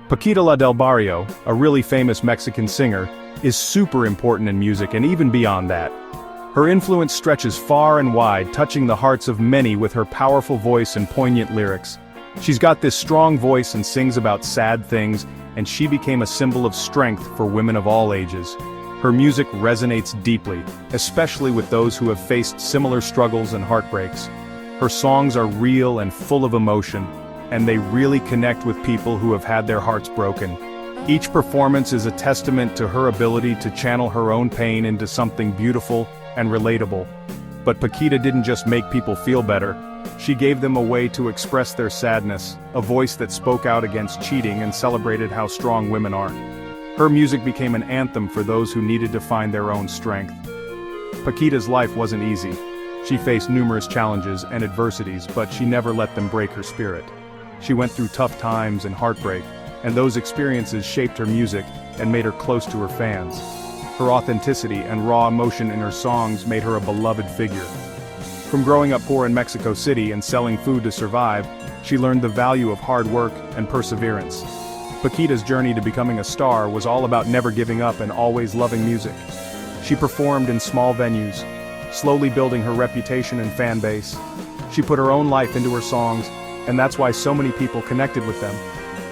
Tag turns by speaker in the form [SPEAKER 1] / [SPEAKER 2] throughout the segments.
[SPEAKER 1] Paquita La del Barrio, a really famous Mexican singer, is super important in music and even beyond that. Her influence stretches far and wide, touching the hearts of many with her powerful voice and poignant lyrics. She's got this strong voice and sings about sad things, and she became a symbol of strength for women of all ages. Her music resonates deeply, especially with those who have faced similar struggles and heartbreaks. Her songs are real and full of emotion, and they really connect with people who have had their hearts broken. Each performance is a testament to her ability to channel her own pain into something beautiful and relatable. But Paquita didn't just make people feel better, she gave them a way to express their sadness, a voice that spoke out against cheating and celebrated how strong women are. Her music became an anthem for those who needed to find their own strength. Paquita's life wasn't easy. She faced numerous challenges and adversities, but she never let them break her spirit. She went through tough times and heartbreak, and those experiences shaped her music and made her close to her fans. Her authenticity and raw emotion in her songs made her a beloved figure. From growing up poor in Mexico City and selling food to survive, she learned the value of hard work and perseverance. Paquita's journey to becoming a star was all about never giving up and always loving music. She performed in small venues, slowly building her reputation and fan base. She put her own life into her songs, and that's why so many people connected with them.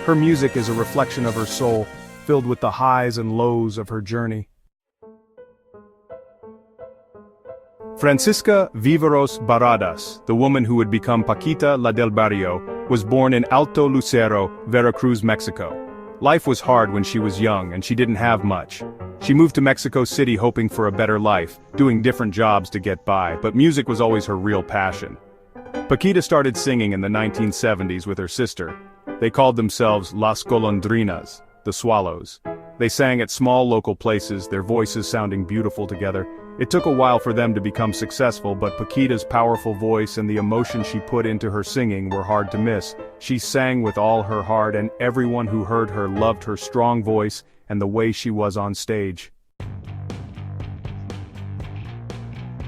[SPEAKER 1] Her music is a reflection of her soul, filled with the highs and lows of her journey. Francisca Viveros Barradas, the woman who would become Paquita La del Barrio, was born in Alto Lucero, Veracruz, Mexico. Life was hard when she was young and she didn't have much. She moved to Mexico City hoping for a better life, doing different jobs to get by, but music was always her real passion. Paquita started singing in the 1970s with her sister. They called themselves Las Golondrinas, the Swallows. They sang at small local places, their voices sounding beautiful together. It took a while for them to become successful, but Paquita's powerful voice and the emotion she put into her singing were hard to miss. She sang with all her heart, and everyone who heard her loved her strong voice and the way she was on stage.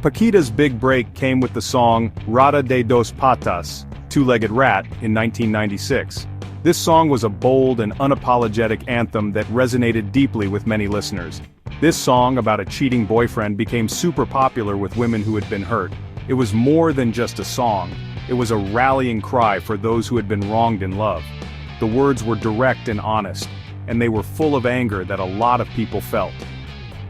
[SPEAKER 1] Paquita's big break came with the song Rata de dos patas, Two-Legged Rat, in 1996. This song was a bold and unapologetic anthem that resonated deeply with many listeners. This song about a cheating boyfriend became super popular with women who had been hurt. It was more than just a song. It was a rallying cry for those who had been wronged in love. The words were direct and honest, and they were full of anger that a lot of people felt.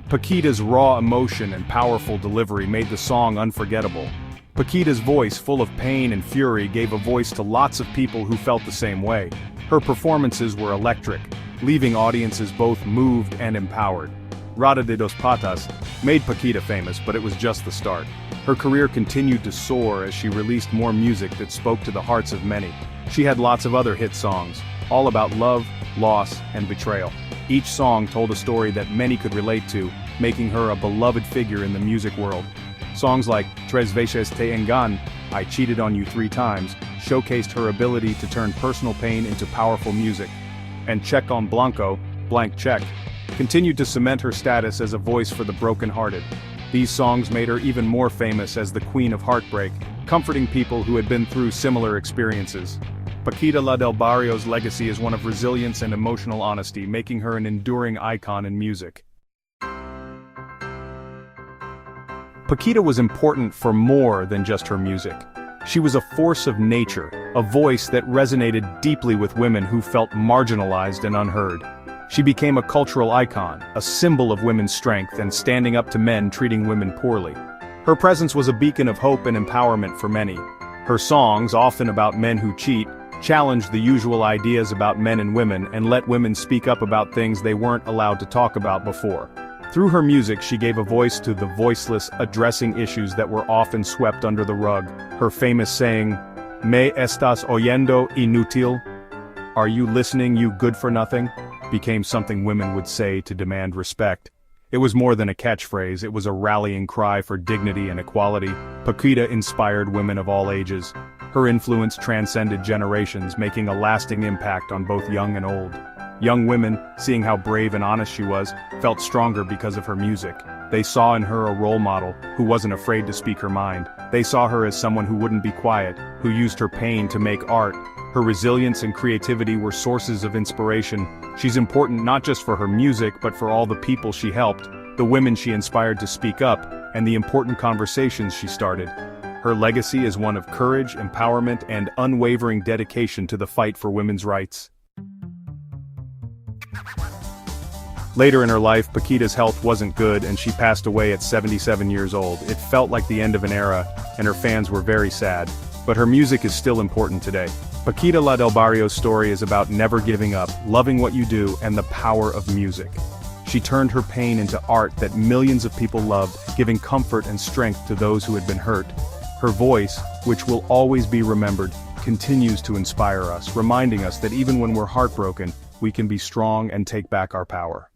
[SPEAKER 1] Paquita's raw emotion and powerful delivery made the song unforgettable. Paquita's voice, full of pain and fury, gave a voice to lots of people who felt the same way. Her performances were electric, leaving audiences both moved and empowered. Rata de dos patas made Paquita famous, but it was just the start. Her career continued to soar as she released more music that spoke to the hearts of many. She had lots of other hit songs, all about love, loss, and betrayal. Each song told a story that many could relate to, making her a beloved figure in the music world. Songs like Tres veces te engañé, I Cheated on You 3 Times, showcased her ability to turn personal pain into powerful music. And Cheque en Blanco, Blank Check, continued to cement her status as a voice for the brokenhearted. These songs made her even more famous as the Queen of Heartbreak, comforting people who had been through similar experiences. Paquita La del Barrio's legacy is one of resilience and emotional honesty, making her an enduring icon in music. Paquita was important for more than just her music. She was a force of nature, a voice that resonated deeply with women who felt marginalized and unheard. She became a cultural icon, a symbol of women's strength and standing up to men treating women poorly. Her presence was a beacon of hope and empowerment for many. Her songs, often about men who cheat, challenged the usual ideas about men and women and let women speak up about things they weren't allowed to talk about before. Through her music, she gave a voice to the voiceless, addressing issues that were often swept under the rug. Her famous saying, "Me estás oyendo, inútil?" Are you listening, you good-for-nothing? Became something women would say to demand respect. It was more than a catchphrase, it was a rallying cry for dignity and equality. Paquita inspired women of all ages. Her influence transcended generations, making a lasting impact on both young and old. Young women, seeing how brave and honest she was, felt stronger because of her music. They saw in her a role model, who wasn't afraid to speak her mind. They saw her as someone who wouldn't be quiet, who used her pain to make art. Her resilience and creativity were sources of inspiration. She's important not just for her music but for all the people she helped, the women she inspired to speak up, and the important conversations she started. Her legacy is one of courage, empowerment, and unwavering dedication to the fight for women's rights. Later in her life, Paquita's health wasn't good and she passed away at 77 years old. It felt like the end of an era, and her fans were very sad. But her music is still important today. Paquita La del Barrio's story is about never giving up, loving what you do, and the power of music. She turned her pain into art that millions of people loved, giving comfort and strength to those who had been hurt. Her voice, which will always be remembered, continues to inspire us, reminding us that even when we're heartbroken, we can be strong and take back our power.